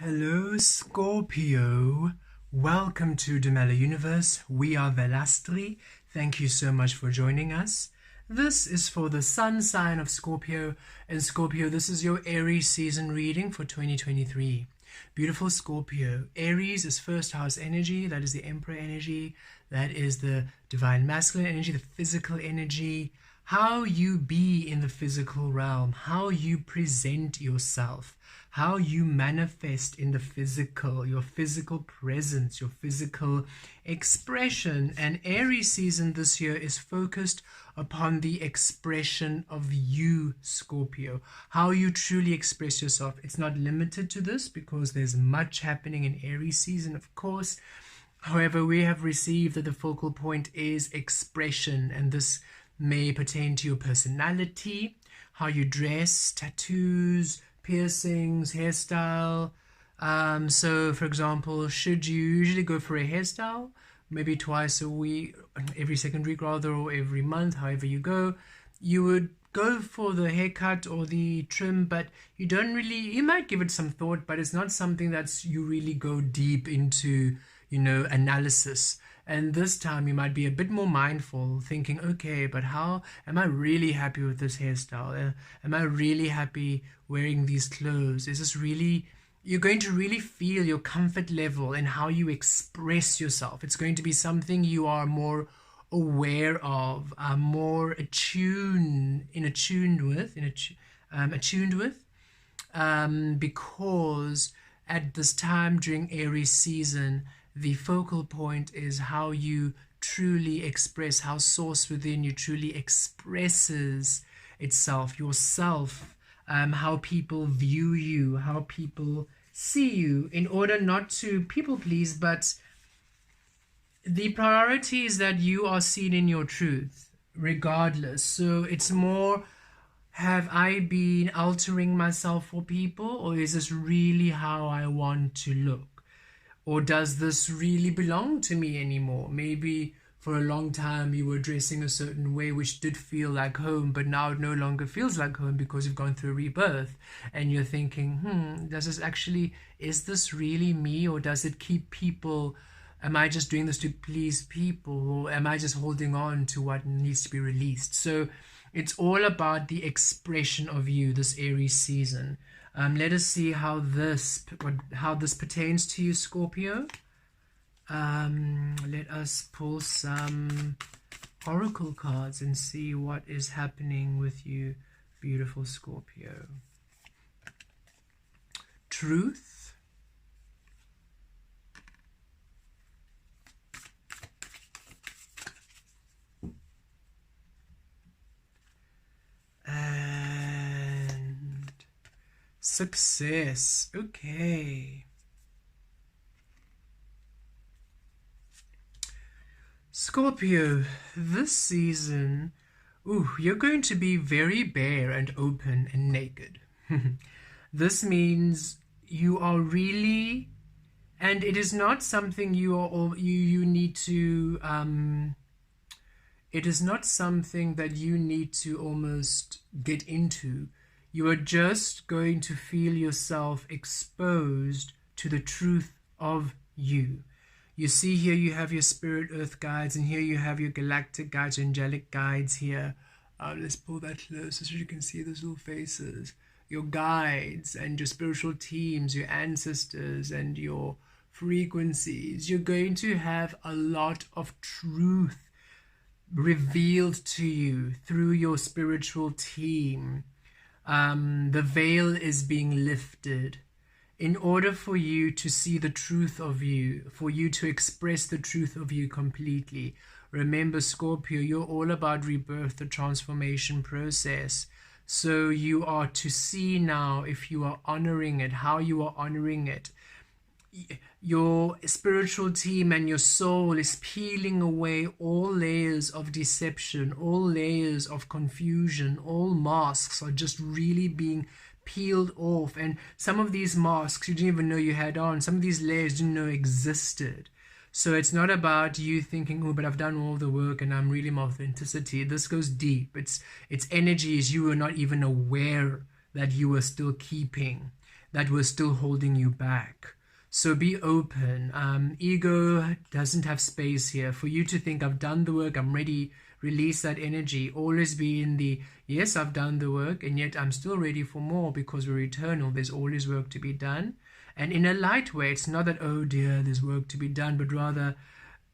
Hello Scorpio, welcome to the Mela Universe. We are Velastri. Thank you so much for joining us. This is for the sun sign of Scorpio, and Scorpio, this is your Aries season reading for 2023. Beautiful Scorpio, Aries is first house energy, that is the Emperor energy, that is the divine masculine energy, the physical energy, how you be in the physical realm, how you present yourself, how you manifest in the physical, your physical presence, your physical expression. And Aries season this year is focused upon the expression of you, Scorpio, how you truly express yourself. It's not limited to this because there's much happening in Aries season, of course. However, we have received that the focal point is expression, and this may pertain to your personality, how you dress, tattoos, piercings, hairstyle. So for example, should you usually go for a hairstyle maybe twice a week, every second week rather, or every month, however you go, you would go for the haircut or the trim, but you don't really, you might give it some thought, but it's not something that's you really go deep into, analysis. And this time you might be a bit more mindful, thinking, okay, but how am I really happy with this hairstyle? Am I really happy wearing these clothes? Is this really, you're going to really feel your comfort level and how you express yourself. It's going to be something you are more aware of, more attuned with, because at this time during Aries season, the focal point is how you truly express, how source within you truly expresses itself, yourself, how people view you, how people see you, in order not to people please, but the priority is that you are seen in your truth, regardless. So it's more, have I been altering myself for people, or is this really how I want to look? Or does this really belong to me anymore? Maybe for a long time you were dressing a certain way which did feel like home, but now it no longer feels like home because you've gone through a rebirth, and you're thinking, is this really me, or does it keep people, am I just doing this to please people, or am I just holding on to what needs to be released? So it's all about the expression of you this Aries season. Let us see how this pertains to you, Scorpio. Let us pull some oracle cards and see what is happening with you, beautiful Scorpio. Truth. And success. Okay. Scorpio, this season, you're going to be very bare and open and naked. This means you are really, and it is not something you need to, it is not something that you need to almost get into. You are just going to feel yourself exposed to the truth of you. You see here you have your spirit earth guides, and here you have your galactic guides, angelic guides here. Let's pull that closer so you can see those little faces. Your guides and your spiritual teams, your ancestors and your frequencies. You're going to have a lot of truth revealed to you through your spiritual team. The veil is being lifted in order for you to see the truth of you, for you to express the truth of you completely. Remember, Scorpio, you're all about rebirth, the transformation process. So you are to see now if you are honoring it, how you are honoring it. Your spiritual team and your soul is peeling away all layers of deception, all layers of confusion, all masks are just really being peeled off. And some of these masks you didn't even know you had on, some of these layers didn't know existed. So it's not about you thinking, oh, but I've done all the work and I'm really my authenticity. This goes deep. It's energies you were not even aware that you were still keeping. that was still holding you back. So be open. Ego doesn't have space here. For you to think, I've done the work, I'm ready, release that energy. Always be in the, yes, I've done the work, and yet I'm still ready for more, because we're eternal. There's always work to be done. And in a light way, it's not that, oh dear, there's work to be done, but rather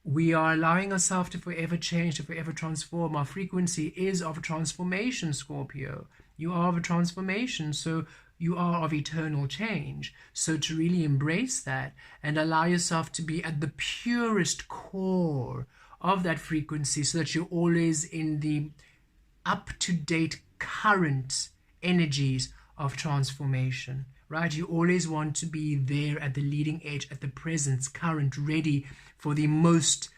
we are allowing ourselves to forever change, to forever transform. Our frequency is of transformation, Scorpio. You are of a transformation, so you are of eternal change. So to really embrace that and allow yourself to be at the purest core of that frequency, so that you're always in the up-to-date current energies of transformation, right? You always want to be there at the leading edge, at the present, current, ready for the most,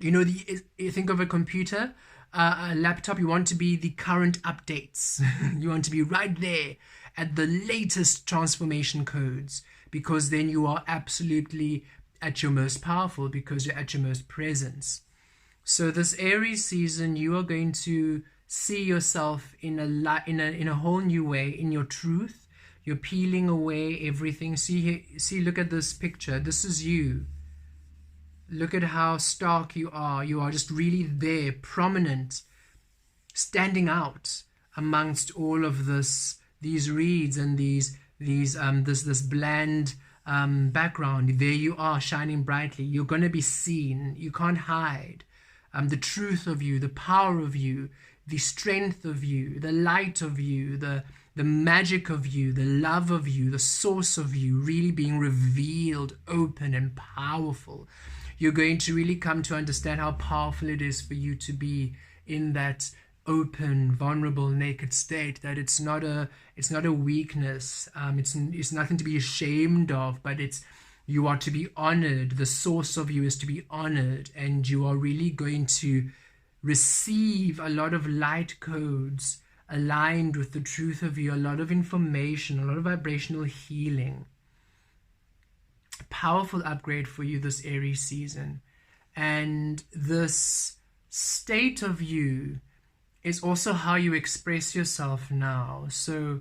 you think of a computer, a laptop, you want to be the current updates. You want to be right there at the latest transformation codes, because then you are absolutely at your most powerful, because you're at your most presence. So this Aries season, you are going to see yourself in a whole new way, in your truth. You're peeling away everything. See, look at this picture. This is you. Look at how stark you are. You are just really there, prominent, standing out amongst all of these reeds and this bland background. There you are, shining brightly. You're going to be seen. You can't hide. The truth of you, the power of you, the strength of you, the light of you, the magic of you, the love of you, the source of you, really being revealed, open and powerful. You're going to really come to understand how powerful it is for you to be in that open, vulnerable, naked state. That it's not a weakness. It's nothing to be ashamed of, but you are to be honored. The source of you is to be honored, and you are really going to receive a lot of light codes aligned with the truth of you, a lot of information, a lot of vibrational healing. Powerful upgrade for you this Aries season. And this state of you is also how you express yourself now. So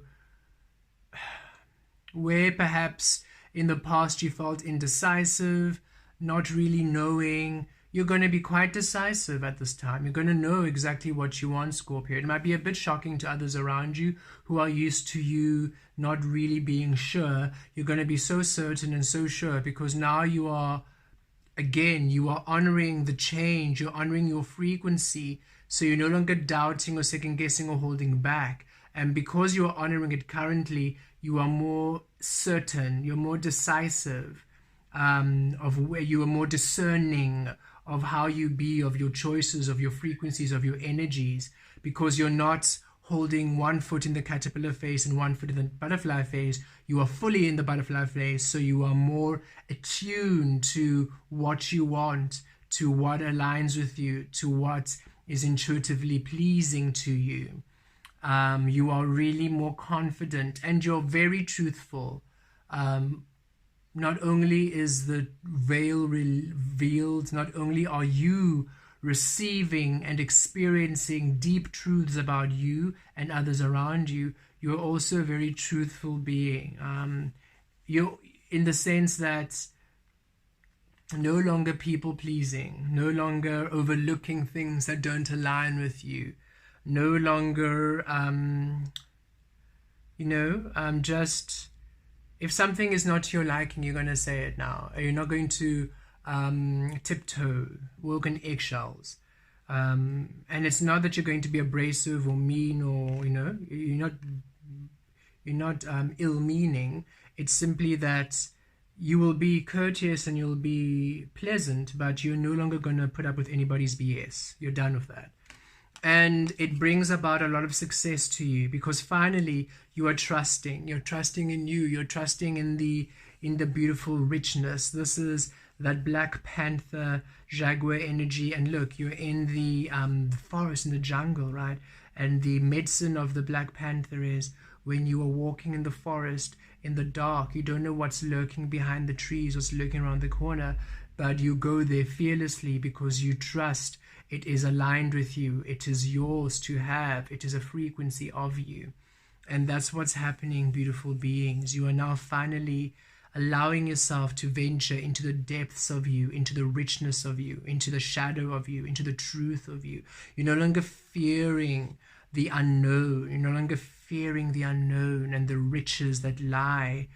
where perhaps in the past you felt indecisive, not really knowing, you're going to be quite decisive at this time. You're going to know exactly what you want, Scorpio. It might be a bit shocking to others around you who are used to you not really being sure. You're going to be so certain and so sure, because now you are honoring the change. You're honoring your frequency. So you're no longer doubting or second guessing or holding back. And because you are honoring it currently, you are more certain, you're more decisive, of where you are more discerning of how you be, of your choices, of your frequencies, of your energies, because you're not holding one foot in the caterpillar phase and one foot in the butterfly phase. You are fully in the butterfly phase, so you are more attuned to what you want, to what aligns with you, to what is intuitively pleasing to you. You are really more confident, and you're very truthful. Not only is the veil revealed, not only are you receiving and experiencing deep truths about you and others around you, you're also a very truthful being. You're in the sense that no longer people-pleasing, no longer overlooking things that don't align with you, no longer, just... If something is not to your liking, you're going to say it now. You're not going to tiptoe, walk on eggshells. And it's not that you're going to be abrasive or mean, or, you're not ill-meaning. It's simply that you will be courteous and you'll be pleasant, but you're no longer going to put up with anybody's BS. You're done with that. And it brings about a lot of success to you, because finally you are trusting. You're trusting in you. You're trusting in the beautiful richness. This is that Black Panther Jaguar energy. And look, you're in the forest, in the jungle, right? And the medicine of the Black Panther is when you are walking in the forest in the dark. You don't know what's lurking behind the trees, what's lurking around the corner, but you go there fearlessly because you trust. It is aligned with you. It is yours to have. It is a frequency of you. And that's what's happening, beautiful beings. You are now finally allowing yourself to venture into the depths of you, into the richness of you, into the shadow of you, into the truth of you. You're no longer fearing the unknown. You're no longer fearing the unknown and the riches that lie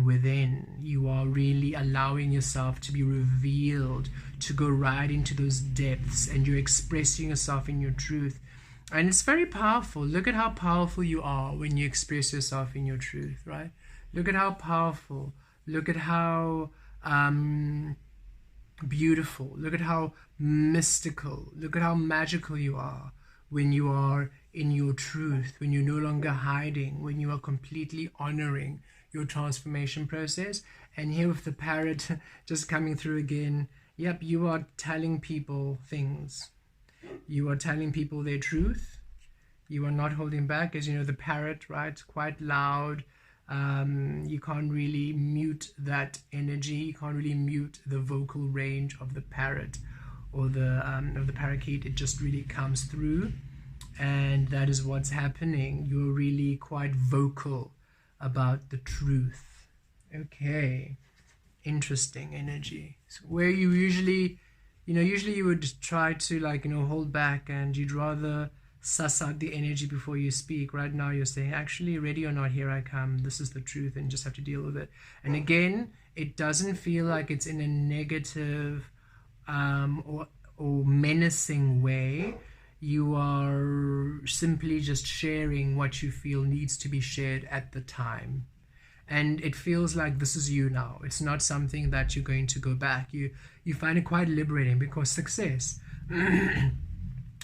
within. You are really allowing yourself to be revealed, to go right into those depths, and you're expressing yourself in your truth. And it's very powerful. Look at how powerful you are when you express yourself in your truth, right? Look at how powerful. Look at how beautiful. Look at how mystical. Look at how magical you are when you are in your truth, when you're no longer hiding, when you are completely honoring your transformation process. And here with the parrot just coming through again, yep, you are telling people things. You are telling people their truth. You are not holding back. As you know, the parrot, right, quite loud. You can't really mute that energy. You can't really mute the vocal range of the parrot or of the parakeet. It just really comes through, and that is what's happening. You're really quite vocal about the truth. Okay, interesting energy. So where you usually you would try to hold back, and you'd rather suss out the energy before you speak. Right now you're saying, actually, ready or not, here I come. This is the truth, and you just have to deal with it. And again, it doesn't feel like it's in a negative or menacing way. You are simply just sharing what you feel needs to be shared at the time. And it feels like this is you now. It's not something that you're going to go back. You find it quite liberating, because success,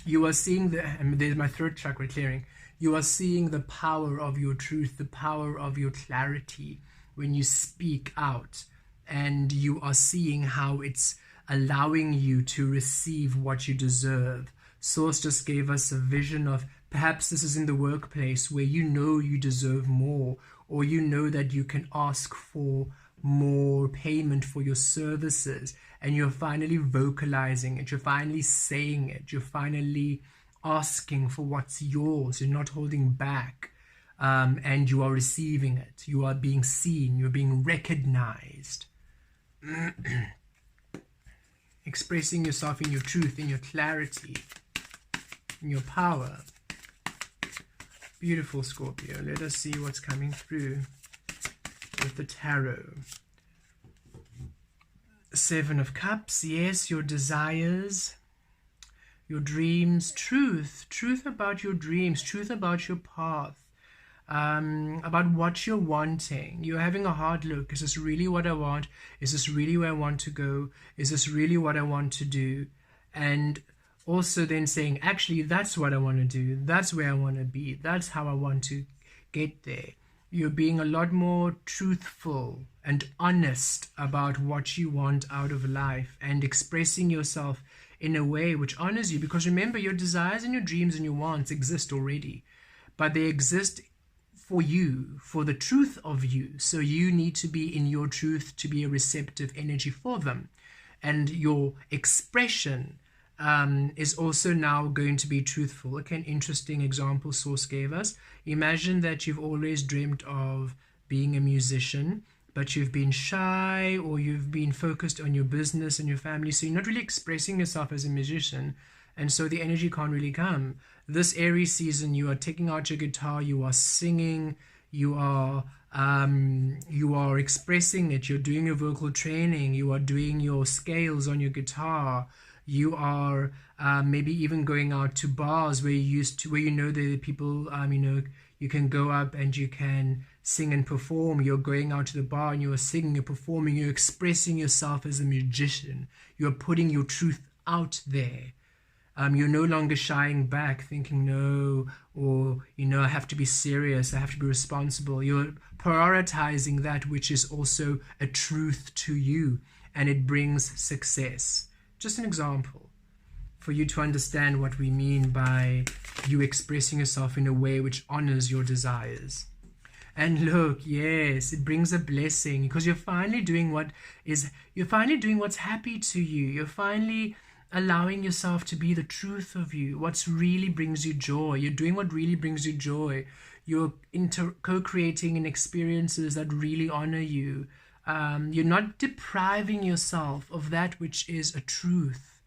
you are seeing there's my throat chakra clearing. You are seeing the power of your truth, the power of your clarity when you speak out. And you are seeing how it's allowing you to receive what you deserve. Source just gave us a vision of perhaps this is in the workplace where you deserve more, or that you can ask for more payment for your services, and you're finally vocalizing it, you're finally saying it, you're finally asking for what's yours, you're not holding back, and you are receiving it, you are being seen, you're being recognized. Expressing yourself in your truth, in your clarity, in your power. Beautiful, Scorpio. Let us see what's coming through with the tarot. Seven of Cups. Yes, your desires, your dreams, truth about your dreams, truth about your path, about what you're wanting. You're having a hard look. Is this really what I want? Is this really where I want to go? Is this really what I want to do? And also then saying, actually, that's what I want to do. That's where I want to be. That's how I want to get there. You're being a lot more truthful and honest about what you want out of life, and expressing yourself in a way which honors you. Because remember, your desires and your dreams and your wants exist already, but they exist for you, for the truth of you. So you need to be in your truth to be a receptive energy for them. And your expression is also now going to be truthful. Okay, an interesting example Source gave us. Imagine that you've always dreamt of being a musician, but you've been shy, or you've been focused on your business and your family, so you're not really expressing yourself as a musician, and so the energy can't really come. This Aries season, you are taking out your guitar, you are singing, you are expressing it, you're doing your vocal training, you are doing your scales on your guitar. You are maybe even going out to bars where the people, you can go up and you can sing and perform. You're going out to the bar and you are singing, you're performing, you're expressing yourself as a magician. You're putting your truth out there. You're no longer shying back, thinking, no, or, I have to be serious, I have to be responsible. You're prioritizing that which is also a truth to you, and it brings success. Just an example for you to understand what we mean by you expressing yourself in a way which honors your desires. And look, yes, it brings a blessing, because you're finally doing what's happy to you. You're finally allowing yourself to be the truth of you, what really brings you joy. You're doing what really brings you joy. You're co-creating in experiences that really honor you. You're not depriving yourself of that which is a truth.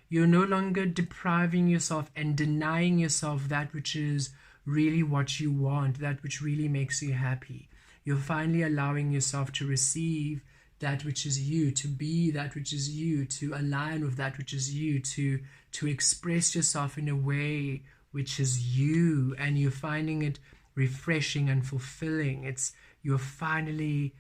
You're no longer depriving yourself and denying yourself that which is really what you want, that which really makes you happy. You're finally allowing yourself to receive that which is you, to be that which is you, to align with that which is you, to express yourself in a way which is you, and you're finding it refreshing and fulfilling. You're finally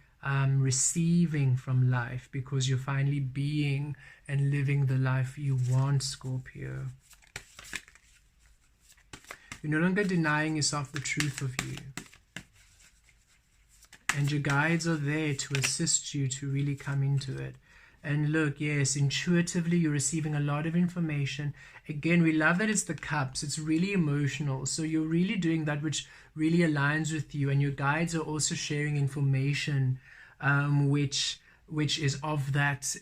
receiving from life because you're finally being and living the life you want, Scorpio. You're no longer denying yourself the truth of you. And your guides are there to assist you to really come into it. And look, yes, intuitively you're receiving a lot of information. Again, we love that it's the cups. It's really emotional. So you're really doing that which really aligns with you. And your guides are also sharing information which is of that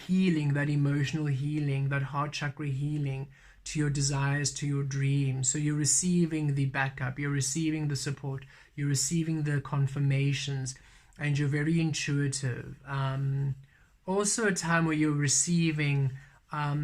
healing, that emotional healing, that heart chakra healing to your desires, to your dreams. So you're receiving the backup, you're receiving the support, you're receiving the confirmations, and you're very intuitive. Also a time where you're receiving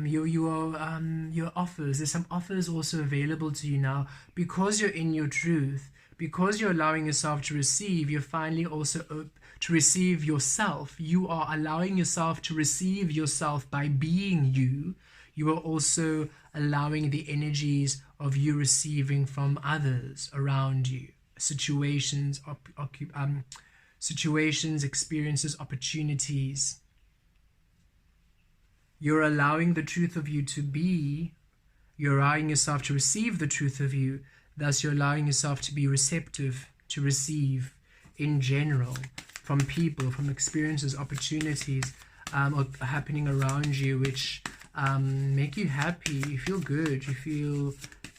your offers. There's some offers also available to you now because you're in your truth, because you're allowing yourself to receive. You're finally also to receive yourself. You are allowing yourself to receive yourself by being you. You are also allowing the energies of you receiving from others around you, situations, experiences, opportunities. You're allowing the truth of you to be. You're allowing yourself to receive the truth of you. Thus, you're allowing yourself to be receptive to receive in general from people, from experiences, opportunities happening around you, which make you happy. You feel good. You feel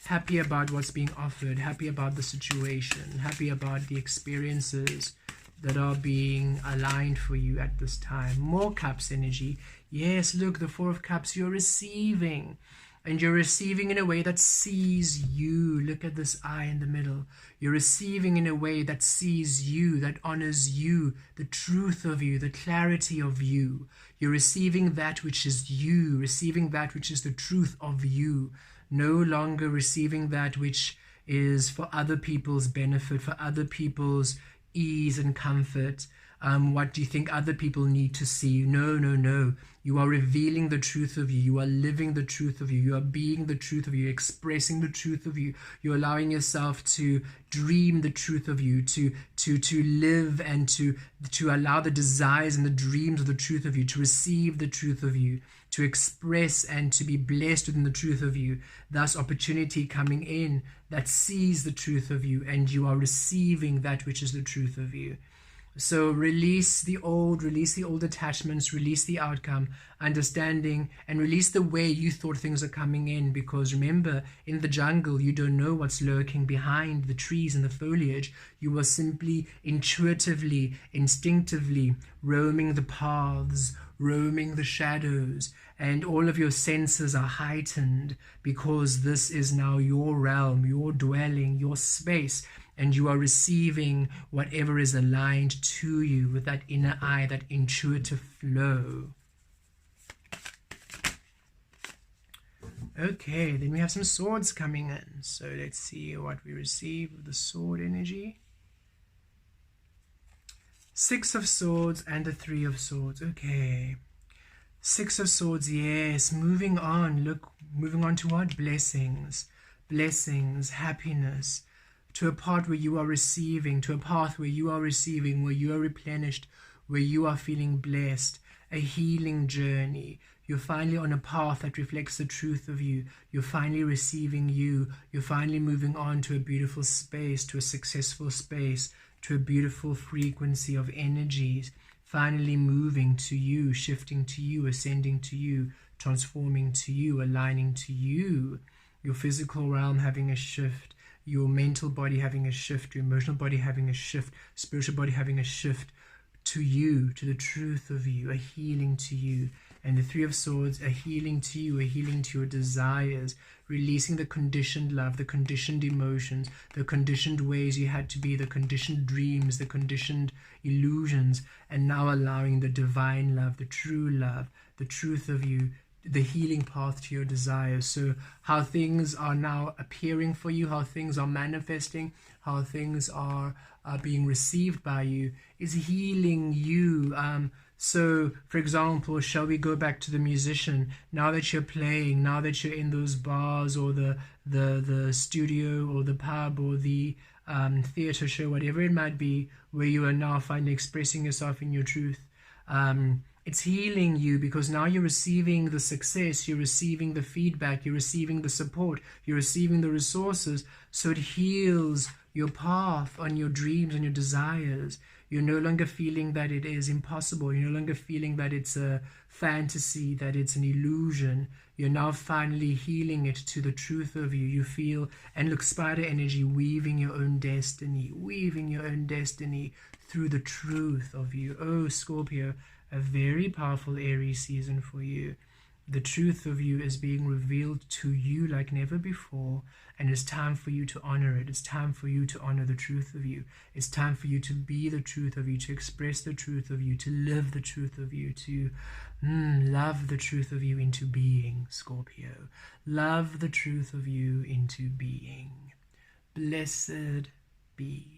happy about what's being offered, happy about the situation, happy about the experiences that are being aligned for you at this time. More cups energy. Yes, look, the Four of Cups, you're receiving. And you're receiving in a way that sees you. Look at this eye in the middle. You're receiving in a way that sees you, that honors you, the truth of you, the clarity of you. You're receiving that which is you, receiving that which is the truth of you. No longer receiving that which is for other people's benefit, for other people's ease and comfort. What do you think other people need to see? No, no, no. You are revealing the truth of you. You are living the truth of you. You are being the truth of you, expressing the truth of you. You're allowing yourself to dream the truth of you, to live and to allow the desires and the dreams of the truth of you, to receive the truth of you, to express and to be blessed within the truth of you. Thus, opportunity coming in that sees the truth of you, and you are receiving that which is the truth of you. So release the old attachments, release the outcome, understanding, and release the way you thought things are coming in. Because remember, in the jungle, you don't know what's lurking behind the trees and the foliage. You are simply intuitively, instinctively roaming the paths, roaming the shadows, and all of your senses are heightened because this is now your realm, your dwelling, your space. And you are receiving whatever is aligned to you with that inner eye, that intuitive flow. Okay, then we have some swords coming in. So let's see what we receive with the sword energy. Six of Swords and the Three of Swords. Okay. Six of Swords, yes. Moving on. Look, moving on to what? Blessings. Blessings, happiness. To a part where you are receiving, to a path where you are receiving, where you are replenished, where you are feeling blessed, a healing journey. You're finally on a path that reflects the truth of you. You're finally receiving you. You're finally moving on to a beautiful space, to a successful space, to a beautiful frequency of energies. Finally moving to you, shifting to you, ascending to you, transforming to you, aligning to you. Your physical realm having a shift. Your mental body having a shift, your emotional body having a shift, spiritual body having a shift to you, to the truth of you, a healing to you. And the Three of Swords, a healing to you, a healing to your desires, releasing the conditioned love, the conditioned emotions, the conditioned ways you had to be, the conditioned dreams, the conditioned illusions, and now allowing the divine love, the true love, the truth of you, the healing path to your desires. So how things are now appearing for you, how things are manifesting, how things are being received by you is healing you. So for example, shall we go back to the musician? Now that you're playing, now that you're in those bars or the studio or the pub or the theater show, whatever it might be, where you are now finally expressing yourself in your truth, it's healing you, because now you're receiving the success, you're receiving the feedback, you're receiving the support, you're receiving the resources. So it heals your path on your dreams and your desires. You're no longer feeling that it is impossible. You're no longer feeling that it's a fantasy, that it's an illusion. You're now finally healing it to the truth of you. You feel, and look, spider energy, weaving your own destiny through the truth of you. Oh, Scorpio, a very powerful Aries season for you. The truth of you is being revealed to you like never before, and it's time for you to honor it. It's time for you to honor the truth of you. It's time for you to be the truth of you, to express the truth of you, to live the truth of you, to love the truth of you into being, Scorpio. Love the truth of you into being. Blessed be.